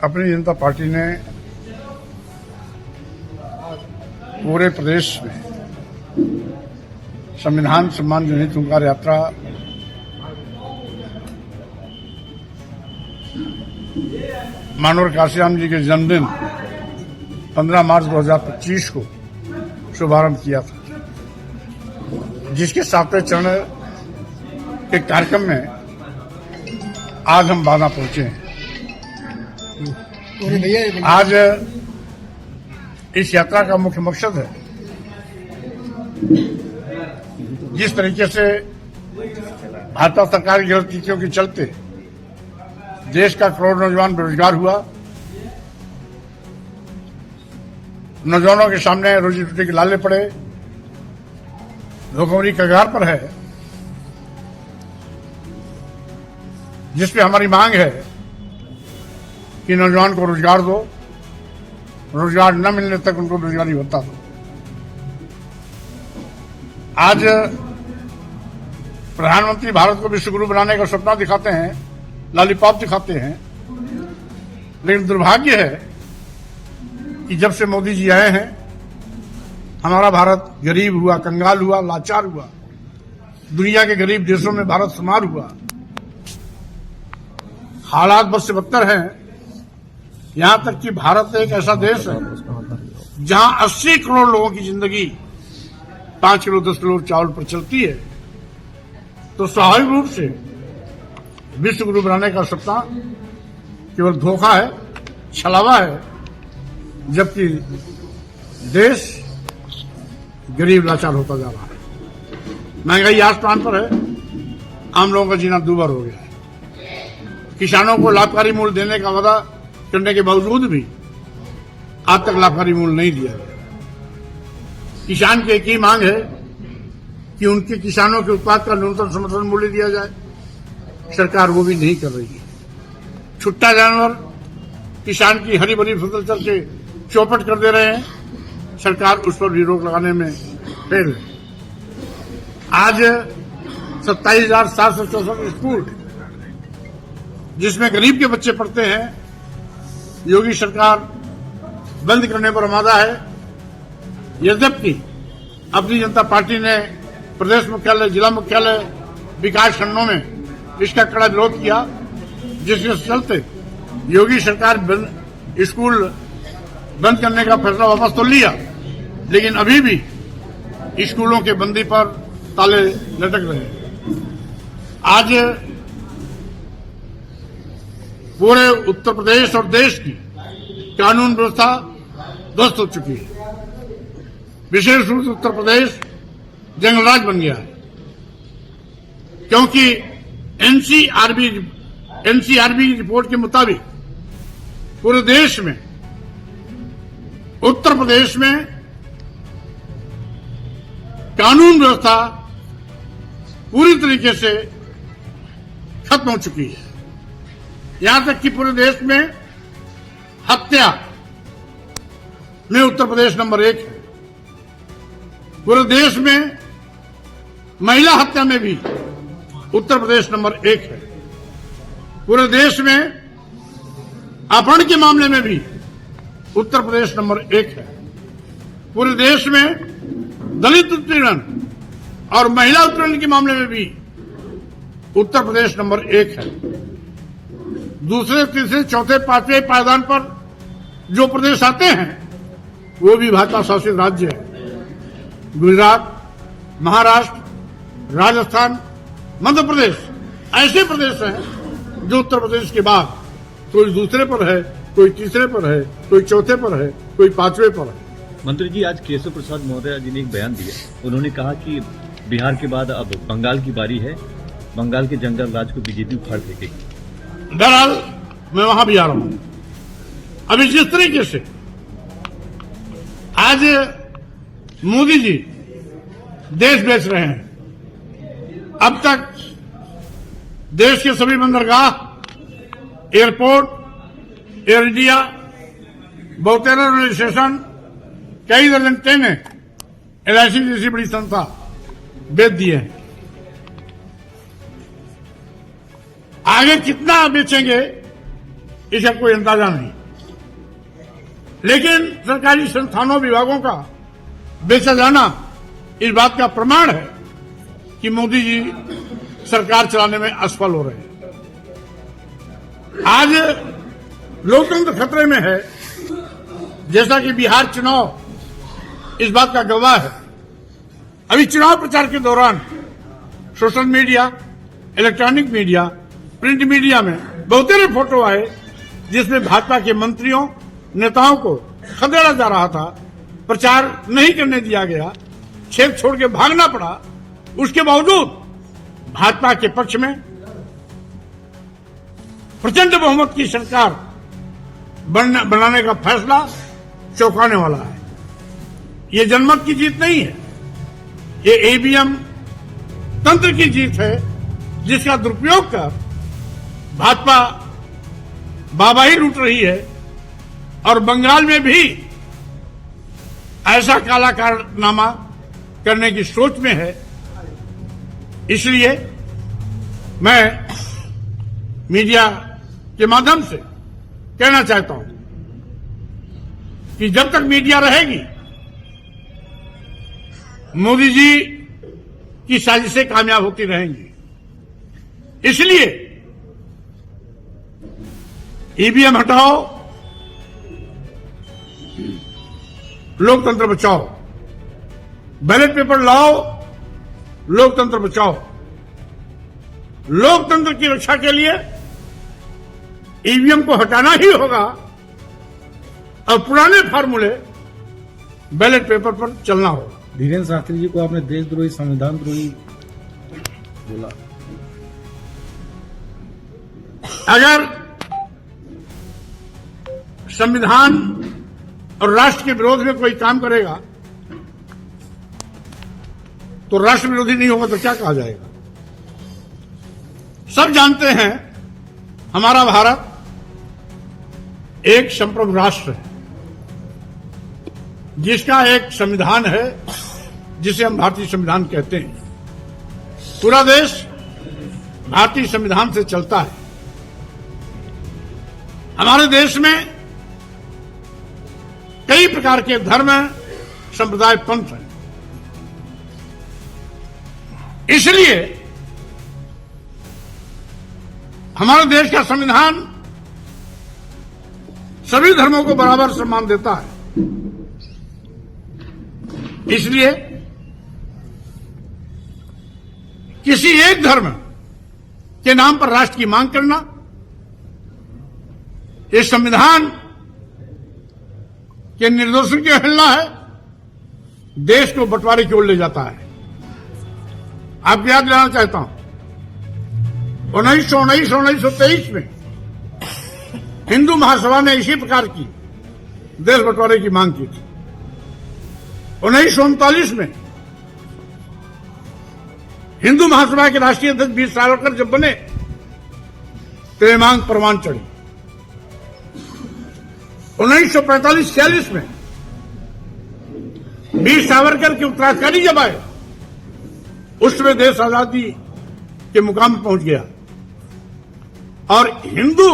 अपनी जनता पार्टी ने पूरे प्रदेश में संविधान सम्मान जनहित हुंकार यात्रा मानवर काशीराम जी के जन्मदिन 15 मार्च 2025 को शुभारंभ किया था, जिसके 7वें चरण के कार्यक्रम में आज हम बांदा पहुंचे हैं। आज इस यात्रा का मुख्य मकसद है, जिस तरीके से भाजपा सरकार की गलत नीतियों के चलते देश का करोड़ नौजवान बेरोजगार हुआ, नौजवानों के सामने रोजी रोटी के लाले पड़े, भुखमरी कगार पर है, जिसपे हमारी मांग है कि नौजवान को रोजगार दो, रोजगार न मिलने तक उनको रोजगारी भत्ता दो। आज प्रधानमंत्री भारत को विश्वगुरु बनाने का सपना दिखाते हैं, लॉलीपॉप दिखाते हैं, लेकिन दुर्भाग्य है कि जब से मोदी जी आए हैं हमारा भारत गरीब हुआ, कंगाल हुआ, लाचार हुआ, दुनिया के गरीब देशों में भारत शुमार हुआ। हालात बद से बदतर हैं, यहां तक कि भारत एक ऐसा देश है जहां 80 करोड़ लोगों की जिंदगी 5 किलो 10 किलो चावल पर चलती है। तो स्वाभाविक रूप से विश्व गुरु बनाने का सपना केवल धोखा है, छलावा है, जबकि देश गरीब लाचार होता जा रहा है। महंगाई आसमान पर है, आम लोगों का जीना दूभर हो गया है। किसानों को लाभकारी मूल्य देने का वादा करने के बावजूद भी आज तक लाभकारी मूल्य नहीं दिया गया। किसान की एक ही मांग है कि उनके किसानों के उत्पाद का न्यूनतम समर्थन मूल्य दिया जाए, सरकार वो भी नहीं कर रही है। छुट्टा जानवर किसान की हरी भरी फसल चल के चौपट कर दे रहे हैं, सरकार उस पर भी रोक लगाने में फेल है। आज 27,764 स्कूल जिसमें गरीब के बच्चे पढ़ते हैं, योगी सरकार बंद करने पर आमादा है। यद्यपि अपनी जनता पार्टी ने प्रदेश मुख्यालय, जिला मुख्यालय, विकास खंडों में इसका कड़ा विरोध किया, जिसके चलते योगी सरकार स्कूल बंद करने का फैसला वापस तो लिया, लेकिन अभी भी स्कूलों के बंदी पर ताले लटक रहे हैं। आज पूरे उत्तर प्रदेश और देश की कानून व्यवस्था ध्वस्त हो चुकी है। विशेष रूप से उत्तर प्रदेश जंगलराज बन गया है, क्योंकि एनसीआरबी की रिपोर्ट के मुताबिक पूरे देश में, उत्तर प्रदेश में कानून व्यवस्था पूरी तरीके से खत्म हो चुकी है। यहां तक कि पूरे देश में हत्या में उत्तर प्रदेश नंबर 1 है। पूरे देश में महिला हत्या में भी उत्तर प्रदेश नंबर 1 है। पूरे देश में अपहरण के मामले में भी उत्तर प्रदेश नंबर 1 है। पूरे देश में दलित उत्पीड़न और महिला उत्पीड़न के मामले में भी उत्तर प्रदेश नंबर 1 है। दूसरे, तीसरे, चौथे, 5वें पायदान पर जो प्रदेश आते हैं वो भी भाजपा शासित राज्य है। गुजरात, महाराष्ट्र, राजस्थान, मध्य प्रदेश ऐसे प्रदेश हैं जो उत्तर प्रदेश के बाद कोई दूसरे पर है, कोई तीसरे पर है, कोई चौथे पर है, कोई 5वें पर है। मंत्री जी, आज केशव प्रसाद मौर्य जी ने एक बयान दिया। उन्होंने कहा कि बिहार के बाद अब बंगाल की बारी है, बंगाल के जंगल राज को बीजेपी उखाड़ फेंकेगी। बहरहाल मैं वहां भी आ रहा हूं। अभी जिस तरीके से आज मोदी जी देश बेच रहे हैं, अब तक देश के सभी बंदरगाह, एयरपोर्ट, एयर इंडिया, बहुतेरा रेलवे स्टेशन, कई दर्जन ट्रेनें LIC जैसी बड़ी संस्था बेच दिए हैं। आगे कितना बेचेंगे इसका कोई अंदाजा नहीं। लेकिन सरकारी संस्थानों विभागों का बेचा जाना इस बात का प्रमाण है कि मोदी जी सरकार चलाने में असफल हो रहे हैं। आज लोकतंत्र खतरे में है, जैसा कि बिहार चुनाव इस बात का गवाह है। अभी चुनाव प्रचार के दौरान social media, electronic media, print media में बहुतेरे फोटो आए जिसमें भाजपा के मंत्रियों, नेताओं को खदेड़ा जा रहा था, प्रचार नहीं करने दिया गया, क्षेत्र छोड़ के भागना पड़ा। उसके बावजूद भाजपा के पक्ष में प्रचंड बहुमत की सरकार बनाने का फैसला चौंकाने वाला है। ये जनमत की जीत नहीं है, ये ईवीएम तंत्र की जीत है, जिसका दुरुपयोग कर भाजपा बाबाही लूट रही है और बंगाल में भी ऐसा काला कारनामा करने की सोच में है। इसलिए मैं मीडिया के माध्यम से कहना चाहता हूं कि जब तक मीडिया रहेगी, मोदी जी की साजिशें कामयाब होती रहेंगी। इसलिए ईवीएम हटाओ, लोकतंत्र बचाओ, बैलेट पेपर लाओ, लोकतंत्र बचाओ। लोकतंत्र की रक्षा के लिए ईवीएम को हटाना ही होगा और पुराने फार्मूले बैलेट पेपर पर चलना होगा। धीरेन्द्र शास्त्री जी को आपने देशद्रोही, संविधान द्रोही बोला। अगर संविधान और राष्ट्र के विरोध में कोई काम करेगा तो राष्ट्र विरोधी नहीं होगा तो क्या कहा जाएगा? सब जानते हैं हमारा भारत एक संप्रभु राष्ट्र है, जिसका एक संविधान है जिसे हम भारतीय संविधान कहते हैं। पूरा देश भारतीय संविधान से चलता है। हमारे देश में कई प्रकार के धर्म, संप्रदाय, पंथ हैं। इसलिए हमारे देश का संविधान सभी धर्मों को बराबर सम्मान देता है। इसलिए किसी एक धर्म के नाम पर राष्ट्र की मांग करना, ये संविधान के निर्देशों की अवहेलना है, देश को बंटवारे की ओर ले जाता है। आपको याद दिलाना चाहता हूं, 1923 में हिंदू महासभा ने इसी प्रकार की देश बंटवारे की मांग की थी। 1939 में हिंदू महासभा के राष्ट्रीय अध्यक्ष वीर सावरकर जब बने तो ये मांग परवान चढ़ी। 1945-46 में वीर सावरकर के उत्तराधिकारी जब आए, उस समय देश आजादी के मुकाम पर पहुंच गया और हिंदू